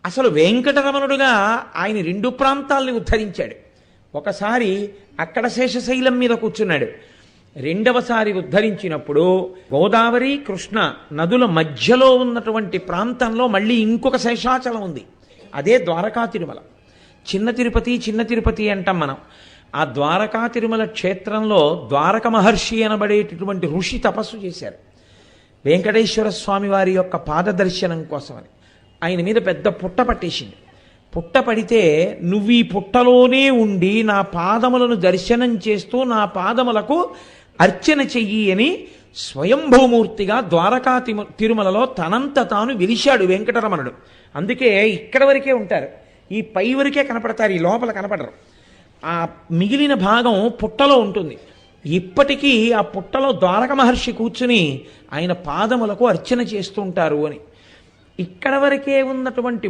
అసలు వెంకటరమణుడుగా ఆయన రెండు ప్రాంతాల్ని ఉద్ధరించాడు. ఒకసారి అక్కడ శేషశైలం మీద కూర్చున్నాడు. రెండవసారి ఉద్ధరించినప్పుడు గోదావరి కృష్ణ నదుల మధ్యలో ఉన్నటువంటి ప్రాంతంలో మళ్ళీ ఇంకొక శేషాచలం ఉంది. అదే ద్వారకా తిరుమల. చిన్న తిరుపతి అంటాం మనం. ఆ ద్వారకా తిరుమల క్షేత్రంలో ద్వారక మహర్షి అనబడేటటువంటి ఋషి తపస్సు చేశారు వెంకటేశ్వర స్వామి వారి యొక్క పాద దర్శనం కోసమని. ఆయన మీద పెద్ద పుట్ట పట్టేసింది. పుట్ట పడితే నువ్వు ఈ పుట్టలోనే ఉండి నా పాదములను దర్శనం చేస్తూ నా పాదములకు అర్చన చెయ్యి అని స్వయంభూమూర్తిగా ద్వారకా తిరుమలలో తనంత తాను వెలిశాడు వెంకటరమణుడు. అందుకే ఇక్కడ వరకే ఉంటారు, ఈ పై వరకే కనపడతారు, ఈ లోపల కనపడరు. ఆ మిగిలిన భాగం పుట్టలో ఉంటుంది. ఇప్పటికీ ఆ పుట్టలో ద్వారక మహర్షి కూర్చుని ఆయన పాదములకు అర్చన చేస్తూ ఉంటారు అని. ఇక్కడ వరకే ఉన్నటువంటి